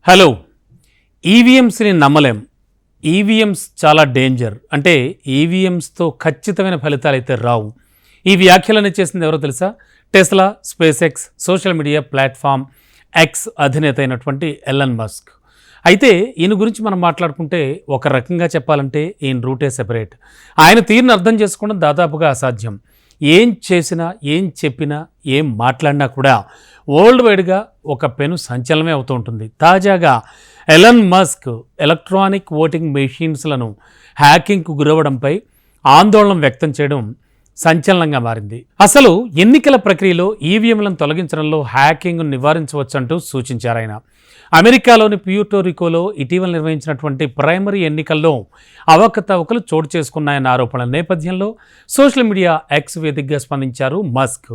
Hello. ఈవీఎంస్ని నమ్మలేం. EVMs చాలా danger. అంటే ఈవీఎంస్తో ఖచ్చితమైన ఫలితాలు అయితే రావు. ఈ వ్యాఖ్యలను చేసింది ఎవరో తెలుసా? Tesla, space X, social media platform X అధినేత అయినటువంటి ఎలన్ మస్క్. అయితే ఈయన గురించి మనం మాట్లాడుకుంటే ఒక రకంగా చెప్పాలంటే ఈయన రూటే సెపరేట్. ఆయన తీరును అర్థం చేసుకోవడం దాదాపుగా అసాధ్యం. ఏం చేసినా, ఏం చెప్పినా, ఏం మాట్లాడినా కూడా వరల్డ్ వైడ్గా ఒక పెను సంచలనమే అవుతూ ఉంటుంది. తాజాగా ఎలన్ మస్క్ ఎలక్ట్రానిక్ ఓటింగ్ మెషిన్స్లను హ్యాకింగ్కు గురవడంపై ఆందోళన వ్యక్తం చేయడం సంచలనంగా మారింది. అసలు ఎన్నికల ప్రక్రియలో ఈవీఎంలను తొలగించడంలో హ్యాకింగ్ను నివారించవచ్చంటూ సూచించారు ఆయన. అమెరికాలోని ప్యూర్టోరికోలో ఇటీవల నిర్వహించినటువంటి ప్రైమరీ ఎన్నికల్లో అవకతవకలు చోటు చేసుకున్నాయన్న ఆరోపణల నేపథ్యంలో సోషల్ మీడియా ఎక్స్ వేదికగా స్పందించారు మస్క్.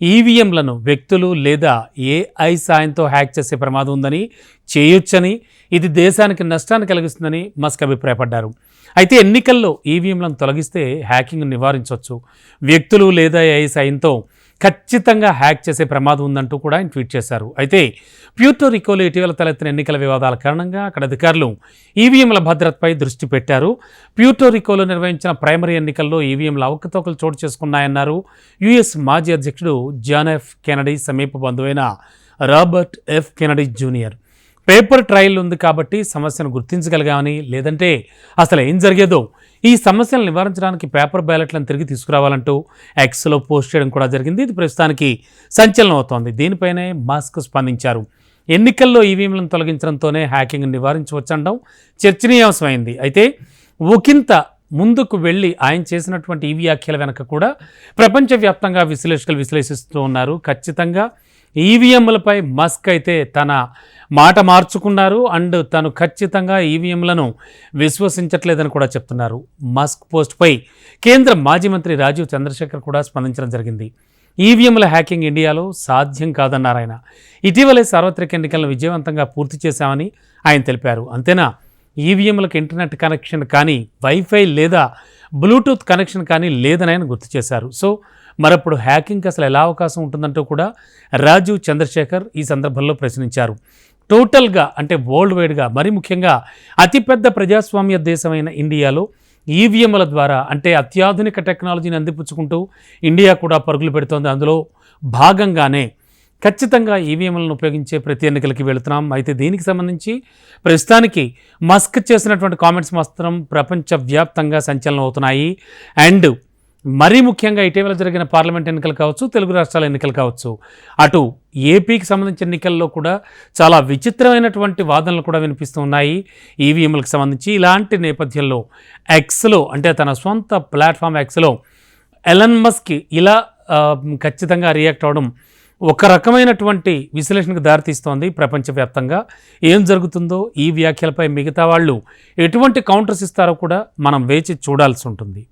ఈవీఎంలను వ్యక్తులు లేదా ఏఐ సాయంతో హ్యాక్ చేసే ప్రమాదం ఉందని, చేయొచ్చని, ఇది దేశానికి నష్టాన్ని కలిగిస్తుందని మస్క్ అభిప్రాయపడ్డారు. అయితే ఎన్నికల్లో ఈవీఎంలను తొలగిస్తే హ్యాకింగ్ నివారించవచ్చు. వ్యక్తులు లేదా ఏఐ సాయంతో ఖచ్చితంగా హ్యాక్ చేసే ప్రమాదం ఉందంటూ కూడా ఆయన ట్వీట్ చేశారు. అయితే ప్యూర్టోరికోలో ఇటీవల తలెత్తిన ఎన్నికల వివాదాల కారణంగా అక్కడ అధికారులు ఈవీఎంల భద్రతపై దృష్టి పెట్టారు. ప్యూర్టోరికోలో నిర్వహించిన ప్రైమరీ ఎన్నికల్లో ఈవీఎంల అవకతవకలు చోటు చేసుకున్నాయన్నారు యుఎస్ మాజీ అధ్యక్షుడు జాన్ ఎఫ్ కెనడీ సమీప బంధువైన Robert F Kennedy junior. Paper trial ఉంది కాబట్టి సమస్యను గుర్తించగలిగామని, లేదంటే అసలు ఏం జరిగేదో ఈ సమస్యలను నివారించడానికి పేపర్ బ్యాలెట్లను తిరిగి తీసుకురావాలంటూ ఎక్స్లో పోస్ట్ చేయడం కూడా జరిగింది. ఇది ప్రస్తుతానికి సంచలనం అవుతోంది. దీనిపైనే మస్క్ స్పందించారు. ఎన్నికల్లో ఈవీఎంలను తొలగించడంతోనే హ్యాకింగ్ నివారించవచ్చనడం చర్చనీయాంశమైంది. అయితే ఒకంత ముందుకు వెళ్ళి ఆయన చేసినటువంటి ఈ వ్యాఖ్యల వెనక కూడా ప్రపంచవ్యాప్తంగా విశ్లేషకులు విశ్లేషిస్తూ ఉన్నారు. ఖచ్చితంగా ఈవీఎంలపై మస్క్ అయితే తన మాట మార్చుకున్నారు. అండ్ తను ఖచ్చితంగా ఈవీఎంలను విశ్వసించట్లేదని కూడా చెప్తున్నారు. మస్క్ పోస్ట్పై కేంద్ర మాజీ మంత్రి రాజీవ్ చంద్రశేఖర్ కూడా స్పందించడం జరిగింది. ఈవీఎంల హ్యాకింగ్ ఇండియాలో సాధ్యం కాదన్నారు ఆయన. ఇటీవలే సార్వత్రిక ఎన్నికలను విజయవంతంగా పూర్తి చేశామని ఆయన తెలిపారు. అంతేనా, ఈవీఎంలకు ఇంటర్నెట్ కనెక్షన్ కానీ, వైఫై లేదా బ్లూటూత్ కనెక్షన్ కానీ లేదని ఆయన గుర్తు చేశారు. సో మరప్పుడు హ్యాకింగ్కి అసలు ఎలా అవకాశం ఉంటుందంటూ కూడా రాజీవ్ చంద్రశేఖర్ ఈ సందర్భంలో ప్రశ్నించారు. టోటల్గా అంటే వరల్డ్ వైడ్గా, మరి ముఖ్యంగా అతిపెద్ద ప్రజాస్వామ్య దేశమైన ఇండియాలో ఈవీఎంల ద్వారా అంటే అత్యాధునిక టెక్నాలజీని అందిపుచ్చుకుంటూ ఇండియా కూడా పరుగులు పెడుతోంది. అందులో భాగంగానే ఖచ్చితంగా ఈవీఎంలను ఉపయోగించే ప్రతి ఎన్నికలకి వెళుతున్నాం. అయితే దీనికి సంబంధించి ప్రస్తుతానికి మస్క్ చేసినటువంటి కామెంట్స్ మాత్రం ప్రపంచవ్యాప్తంగా సంచలనం అవుతున్నాయి. అండ్ మరీ ముఖ్యంగా ఇటీవల జరిగిన పార్లమెంట్ ఎన్నికలు కావచ్చు, తెలుగు రాష్ట్రాల ఎన్నికలు కావచ్చు, అటు ఏపీకి సంబంధించిన ఎన్నికల్లో కూడా చాలా విచిత్రమైనటువంటి వాదనలు కూడా వినిపిస్తూ ఉన్నాయి ఈవీఎంలకు సంబంధించి. ఇలాంటి నేపథ్యంలో ఎక్స్లో అంటే తన సొంత ప్లాట్ఫామ్ ఎక్స్లో ఎలన్ మస్క్ ఇలా ఖచ్చితంగా రియాక్ట్ అవడం ఒక రకమైనటువంటి విశ్లేషణకు దారితీస్తోంది. ప్రపంచవ్యాప్తంగా ఏం జరుగుతుందో, ఈ వ్యాఖ్యలపై మిగతా వాళ్ళు ఎటువంటి కౌంటర్స్ ఇస్తారో కూడా మనం వేచి చూడాల్సి ఉంటుంది.